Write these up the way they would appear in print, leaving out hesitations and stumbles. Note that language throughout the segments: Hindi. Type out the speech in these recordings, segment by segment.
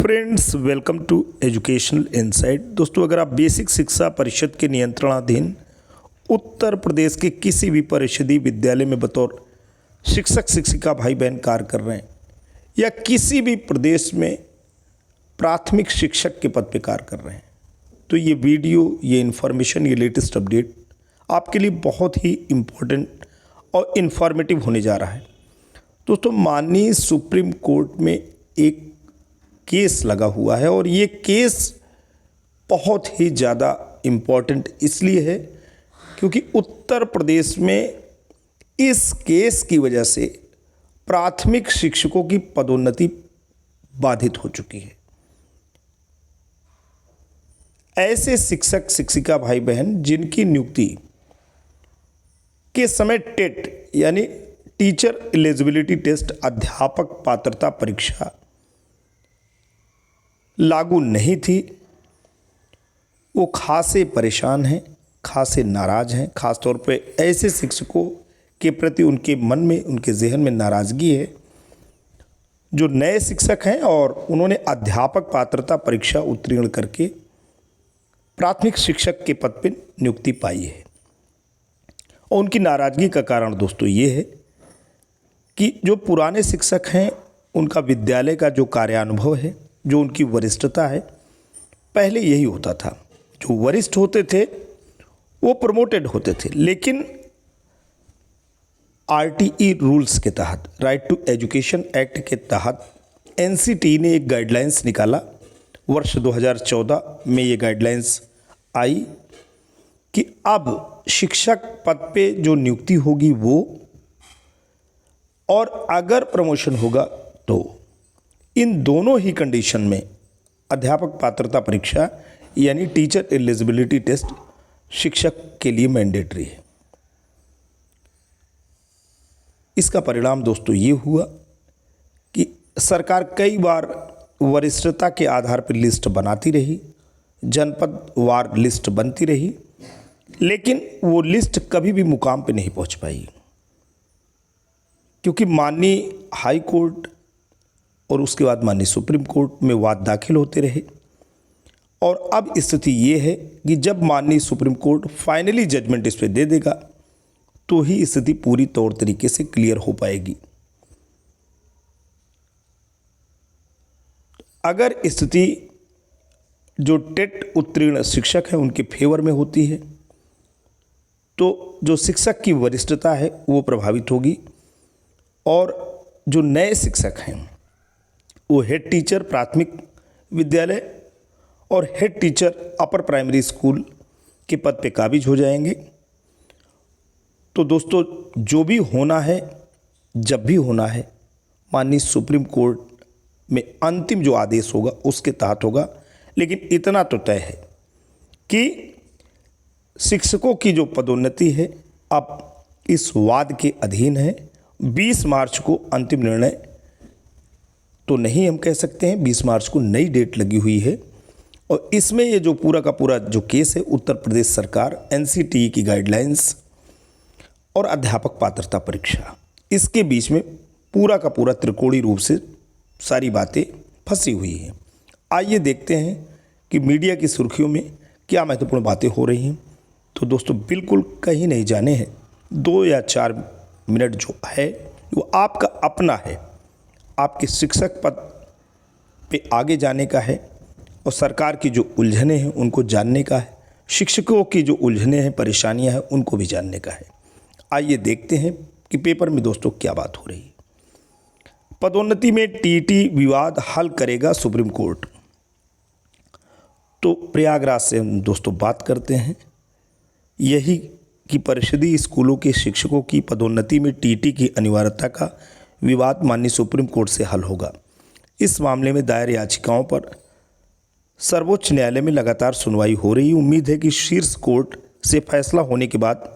Friends, welcome to educational insight. दोस्तों, अगर आप बेसिक शिक्षा परिषद के नियंत्रणाधीन उत्तर प्रदेश के किसी भी परिषदीय विद्यालय में बतौर शिक्षक शिक्षिका भाई बहन कार्य कर रहे हैं या किसी भी प्रदेश में प्राथमिक शिक्षक के पद पर कार्य कर रहे हैं, तो ये वीडियो, ये इन्फॉर्मेशन, ये लेटेस्ट अपडेट आपके लिए बहुत ही इम्पोर्टेंट और इन्फॉर्मेटिव होने जा रहा है। दोस्तों, माननीय सुप्रीम कोर्ट में एक केस लगा हुआ है और ये केस बहुत ही ज़्यादा इम्पॉर्टेंट इसलिए है क्योंकि उत्तर प्रदेश में इस केस की वजह से प्राथमिक शिक्षकों की पदोन्नति बाधित हो चुकी है। ऐसे शिक्षक शिक्षिका भाई बहन जिनकी नियुक्ति के समय टेट यानी टीचर एलिजिबिलिटी टेस्ट, अध्यापक पात्रता परीक्षा लागू नहीं थी, वो खासे परेशान हैं, खासे नाराज़ हैं। ख़ास तौर पे ऐसे शिक्षकों के प्रति उनके मन में, उनके जहन में नाराज़गी है जो नए शिक्षक हैं और उन्होंने अध्यापक पात्रता परीक्षा उत्तीर्ण करके प्राथमिक शिक्षक के पद पर नियुक्ति पाई है। और उनकी नाराज़गी का कारण दोस्तों ये है कि जो पुराने शिक्षक हैं उनका विद्यालय का जो कार्यानुभव है, जो उनकी वरिष्ठता है, पहले यही होता था, जो वरिष्ठ होते थे वो प्रमोटेड होते थे। लेकिन आरटीई रूल्स के तहत, राइट टू एजुकेशन एक्ट के तहत एनसीटी ने एक गाइडलाइंस निकाला। वर्ष 2014 में ये गाइडलाइंस आई कि अब शिक्षक पद पे जो नियुक्ति होगी वो, और अगर प्रमोशन होगा तो इन दोनों ही कंडीशन में अध्यापक पात्रता परीक्षा यानी टीचर एलिजिबिलिटी टेस्ट शिक्षक के लिए मैंडेटरी है। इसका परिणाम दोस्तों ये हुआ कि सरकार कई बार वरिष्ठता के आधार पर लिस्ट बनाती रही, जनपद वार लिस्ट बनती रही, लेकिन वो लिस्ट कभी भी मुकाम पे नहीं पहुंच पाई क्योंकि माननीय हाई कोर्ट और उसके बाद माननीय सुप्रीम कोर्ट में वाद दाखिल होते रहे। और अब स्थिति ये है कि जब माननीय सुप्रीम कोर्ट फाइनली जजमेंट इस पर दे देगा तो ही स्थिति पूरी तौर तरीके से क्लियर हो पाएगी। अगर स्थिति जो टेट उत्तीर्ण शिक्षक हैं उनके फेवर में होती है तो जो शिक्षक की वरिष्ठता है वो प्रभावित होगी और जो नए शिक्षक हैं वो हेड टीचर प्राथमिक विद्यालय और head teacher upper primary school के पद पे काबिज हो जाएंगे। तो दोस्तों, जो भी होना है, जब भी होना है, माननीय सुप्रीम कोर्ट में अंतिम जो आदेश होगा उसके तहत होगा। लेकिन इतना तो तय है कि शिक्षकों की जो पदोन्नति है अब इस वाद के अधीन है। 20 मार्च को अंतिम निर्णय तो नहीं हम कह सकते हैं, 20 मार्च को नई डेट लगी हुई है और इसमें ये जो पूरा का पूरा जो केस है, उत्तर प्रदेश सरकार, एनसीटी की गाइडलाइंस और अध्यापक पात्रता परीक्षा, इसके बीच में पूरा का पूरा त्रिकोणीय रूप से सारी बातें फंसी हुई हैं। आइए देखते हैं कि मीडिया की सुर्खियों में क्या महत्वपूर्ण बातें हो रही हैं। तो दोस्तों, बिल्कुल कहीं नहीं जाने हैं, 2 या 4 मिनट जो है वो आपका अपना है, आपके शिक्षक पद पे आगे जाने का है और सरकार की जो उलझनें हैं उनको जानने का है, शिक्षकों की जो उलझनें हैं, परेशानियां हैं, उनको भी जानने का है। आइए देखते हैं कि पेपर में दोस्तों क्या बात हो रही है। पदोन्नति में टीटी विवाद हल करेगा सुप्रीम कोर्ट। तो प्रयागराज से हम दोस्तों बात करते हैं यही कि परिषदीय स्कूलों के शिक्षकों की पदोन्नति में टीटी की अनिवार्यता का विवाद माननीय सुप्रीम कोर्ट से हल होगा। इस मामले में दायर याचिकाओं पर सर्वोच्च न्यायालय में लगातार सुनवाई हो रही। उम्मीद है कि शीर्ष कोर्ट से फैसला होने के बाद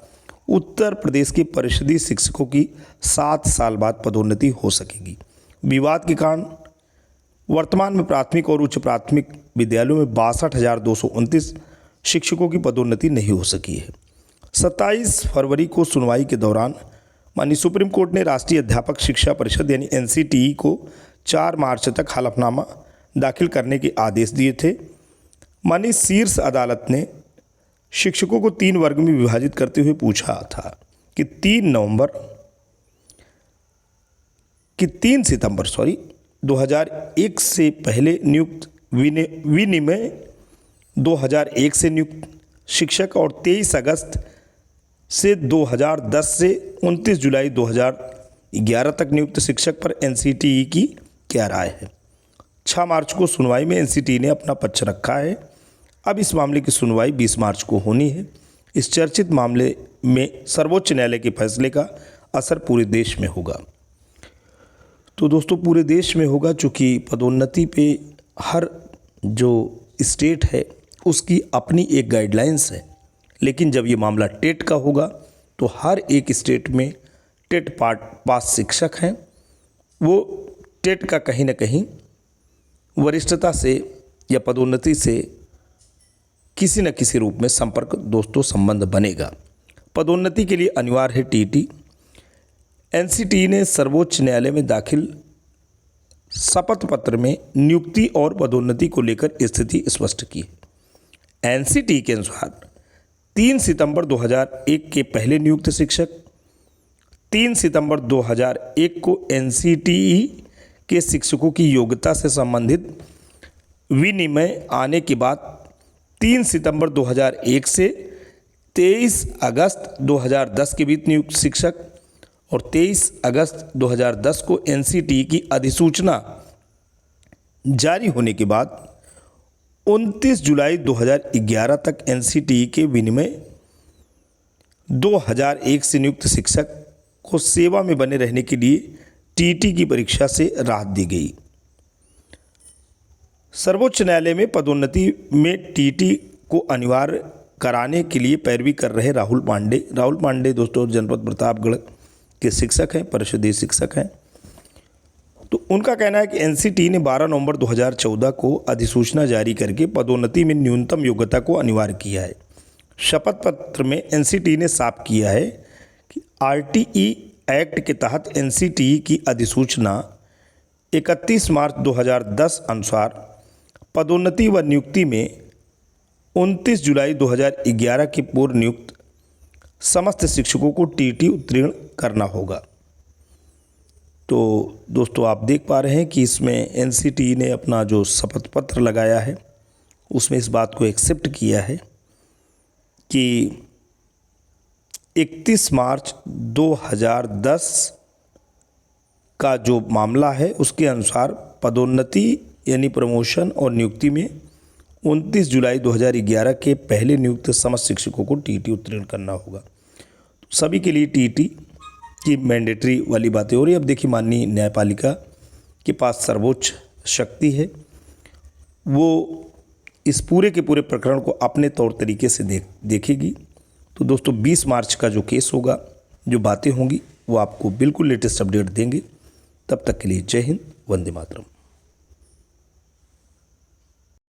उत्तर प्रदेश के परिषदीय शिक्षकों की 7 साल बाद पदोन्नति हो सकेगी। विवाद के कारण वर्तमान में प्राथमिक और उच्च प्राथमिक विद्यालयों में 62,229 शिक्षकों की पदोन्नति नहीं हो सकी है। 27 फरवरी को सुनवाई के दौरान माननीय सुप्रीम कोर्ट ने राष्ट्रीय अध्यापक शिक्षा परिषद यानी एनसीटीई को 4 मार्च तक हलफनामा दाखिल करने के आदेश दिए थे। माननीय शीर्ष अदालत ने शिक्षकों को 3 वर्ग में विभाजित करते हुए पूछा था कि 3 सितंबर 2001 से पहले नियुक्त विनिमय 2001 से नियुक्त शिक्षक और 23 अगस्त से 2010 से 29 जुलाई 2011 तक नियुक्त शिक्षक पर एनसीटीई की क्या राय है। 6 मार्च को सुनवाई में एनसीटीई ने अपना पक्ष रखा है। अब इस मामले की सुनवाई 20 मार्च को होनी है। इस चर्चित मामले में सर्वोच्च न्यायालय के फैसले का असर पूरे देश में होगा। तो दोस्तों पूरे देश में होगा, चूँकि पदोन्नति पे हर जो स्टेट है उसकी अपनी एक गाइडलाइंस है, लेकिन जब ये मामला टेट का होगा तो हर एक स्टेट में टेट पास शिक्षक हैं, वो टेट का कहीं ना कहीं वरिष्ठता से या पदोन्नति से किसी न किसी रूप में संपर्क दोस्तों संबंध बनेगा। पदोन्नति के लिए अनिवार्य है टीटी। एनसीटीई ने सर्वोच्च न्यायालय में दाखिल शपथ पत्र में नियुक्ति और पदोन्नति को लेकर स्थिति स्पष्ट की है। एनसीटीई के अनुसार 3 सितंबर 2001 के पहले नियुक्त शिक्षक 3 सितंबर 2001 को एनसीटीई के शिक्षकों की योग्यता से संबंधित विनिमय आने के बाद 3 सितंबर 2001 से 23 अगस्त 2010 के बीच नियुक्त शिक्षक और 23 अगस्त 2010 को एनसीटीई की अधिसूचना जारी होने के बाद 29 जुलाई 2011 तक एनसीटीई के विनिमय 2001 से नियुक्त शिक्षक को सेवा में बने रहने के लिए टीटी की परीक्षा से राहत दी गई। सर्वोच्च न्यायालय में पदोन्नति में टीटी को अनिवार्य कराने के लिए पैरवी कर रहे राहुल पांडे दोस्तों जनपद प्रतापगढ़ के शिक्षक हैं, परिषदीय शिक्षक हैं। तो उनका कहना है कि एनसीटीई ने 12 नवंबर 2014 को अधिसूचना जारी करके पदोन्नति में न्यूनतम योग्यता को अनिवार्य किया है। शपथ पत्र में एनसीटीई ने साफ किया है कि आरटीई एक्ट के तहत एनसीटीई की अधिसूचना 31 मार्च 2010 अनुसार पदोन्नति व नियुक्ति में 29 जुलाई 2011 के पूर्व नियुक्त समस्त शिक्षकों को टीटी उत्तीर्ण करना होगा। तो दोस्तों आप देख पा रहे हैं कि इसमें एनसीटीई ने अपना जो शपथ पत्र लगाया है उसमें इस बात को एक्सेप्ट किया है कि 31 मार्च 2010 का जो मामला है उसके अनुसार पदोन्नति यानी प्रमोशन और नियुक्ति में 29 जुलाई 2011 के पहले नियुक्त समस्त शिक्षकों को टीटी उत्तीर्ण करना होगा। तो सभी के लिए टीटी की मैंडेटरी वाली बातें हो रही है। अब देखिए माननीय न्यायपालिका के पास सर्वोच्च शक्ति है, वो इस पूरे के पूरे प्रकरण को अपने तौर तरीके से देखेगी। तो दोस्तों 20 मार्च का जो केस होगा, जो बातें होंगी वो आपको बिल्कुल लेटेस्ट अपडेट देंगे। तब तक के लिए जय हिंद, वंदे मातरम।